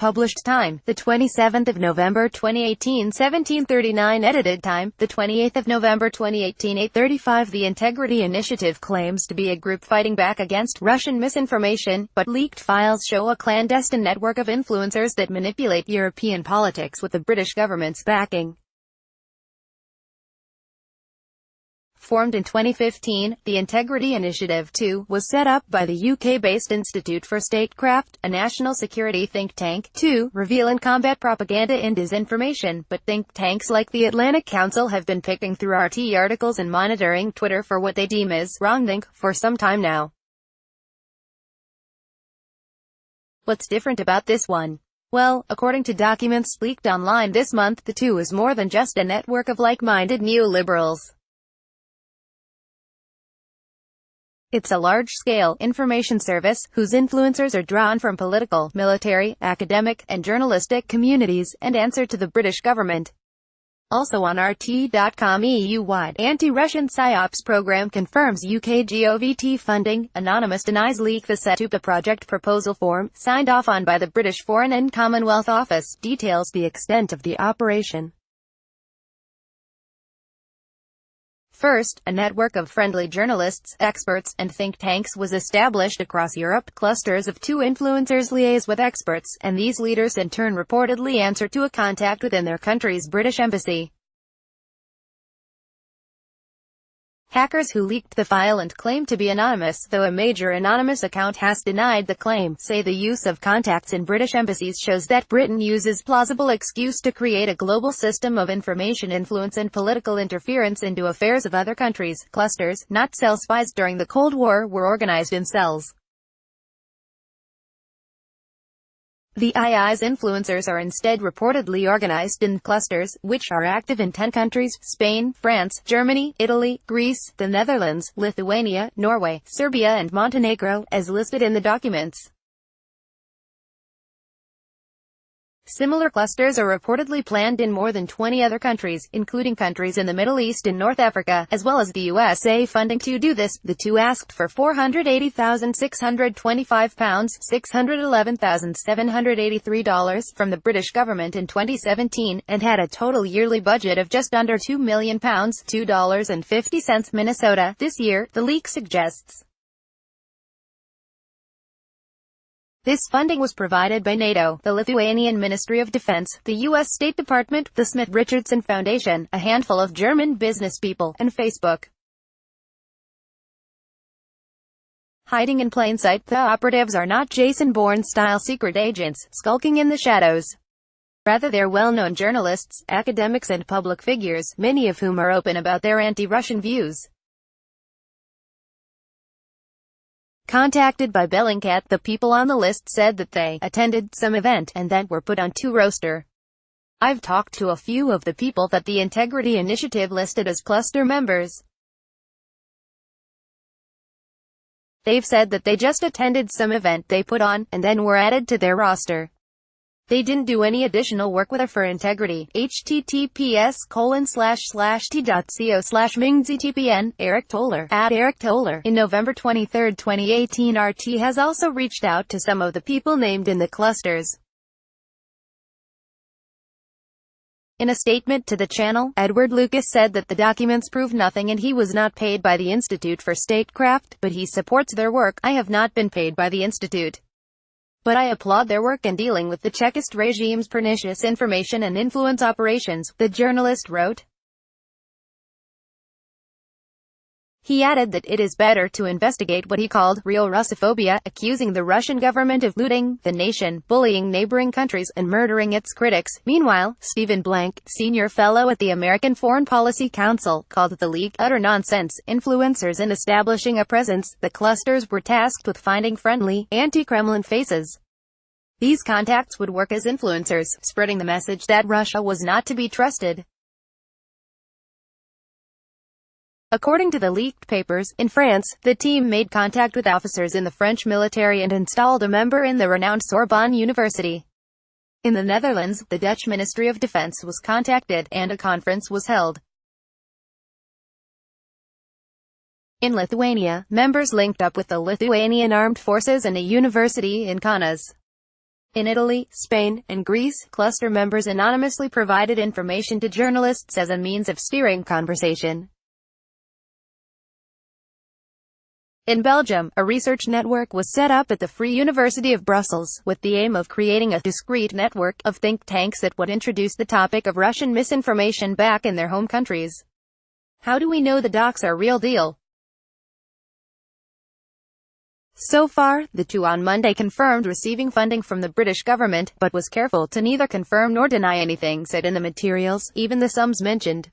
published time, the 27th of November 2018, 1739. Edited time, the 28th of November 2018, 8:35. The Integrity Initiative claims to be a group fighting back against Russian misinformation, but leaked files show a clandestine network of influencers that manipulate European politics with the British government's backing. Formed in 2015, the Integrity Initiative, too, was set up by the UK-based Institute for Statecraft, a national security think tank, to reveal and combat propaganda and disinformation, but think tanks like the Atlantic Council have been picking through RT articles and monitoring Twitter for what they deem as wrongthink for some time now. What's different about this one? Well, according to documents leaked online this month, the two is more than just a network of like-minded neoliberals. It's a large-scale information service, whose influencers are drawn from political, military, academic, and journalistic communities, and answer to the British government. Also on RT.com, EU-wide anti-Russian PSYOPs program confirms UK GOVT funding. Anonymous denies leak. The SETUPA project proposal form, signed off on by the British Foreign and Commonwealth Office, details the extent of the operation. First, a network of friendly journalists, experts, and think tanks was established across Europe. Clusters of 2 influencers liaise with experts, and these leaders in turn reportedly answer to a contact within their country's British embassy. Hackers who leaked the file and claim to be anonymous, though a major anonymous account has denied the claim, say the use of contacts in British embassies shows that Britain uses plausible excuse to create a global system of information influence and political interference into affairs of other countries. Clusters, not cell spies during the Cold War, were organized in cells. The II's influencers are instead reportedly organized in clusters, which are active in 10 countries: Spain, France, Germany, Italy, Greece, the Netherlands, Lithuania, Norway, Serbia and Montenegro, as listed in the documents. Similar clusters are reportedly planned in more than 20 other countries, including countries in the Middle East and North Africa, as well as the USA. Funding to do this, the two asked for £480,625, $611,783 from the British government in 2017, and had a total yearly budget of just under £2 million, $2.50. Minnesota, this year, the leak suggests. This funding was provided by NATO, the Lithuanian Ministry of Defense, the U.S. State Department, the Smith-Richardson Foundation, a handful of German business people, and Facebook. Hiding in plain sight, the operatives are not Jason Bourne-style secret agents, skulking in the shadows. Rather, they're well-known journalists, academics and public figures, many of whom are open about their anti-Russian views. Contacted by Bellingcat, the people on the list said that they attended some event, and that were put on to roster. I've talked to a few of the people that the Integrity Initiative listed as cluster members. They've said that they just attended some event they put on, and then were added to their roster. They didn't do any additional work with her for integrity. https://t.co/mingztpn, Eric Toller, @Eric Toller. In November 23, 2018, RT has also reached out to some of the people named in the clusters. In a statement to the channel, Edward Lucas said that the documents prove nothing and he was not paid by the Institute for Statecraft, but he supports their work. I have not been paid by the Institute, but I applaud their work in dealing with the Chekist regime's pernicious information and influence operations, the journalist wrote. He added that it is better to investigate what he called real Russophobia, accusing the Russian government of looting the nation, bullying neighboring countries, and murdering its critics. Meanwhile, Stephen Blank, senior fellow at the American Foreign Policy Council, called the leak utter nonsense. Influencers in establishing a presence, the clusters were tasked with finding friendly, anti-Kremlin faces. These contacts would work as influencers, spreading the message that Russia was not to be trusted. According to the leaked papers, in France, the team made contact with officers in the French military and installed a member in the renowned Sorbonne University. In the Netherlands, the Dutch Ministry of Defense was contacted, and a conference was held. In Lithuania, members linked up with the Lithuanian Armed Forces and a university in Kaunas. In Italy, Spain, and Greece, cluster members anonymously provided information to journalists as a means of steering conversation. In Belgium, a research network was set up at the Free University of Brussels, with the aim of creating a discrete network of think tanks that would introduce the topic of Russian misinformation back in their home countries. How do we know the docs are real deal? So far, the two on Monday confirmed receiving funding from the British government, but was careful to neither confirm nor deny anything said in the materials, even the sums mentioned.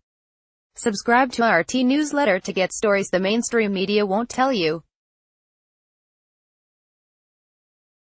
Subscribe to our T newsletter to get stories the mainstream media won't tell you.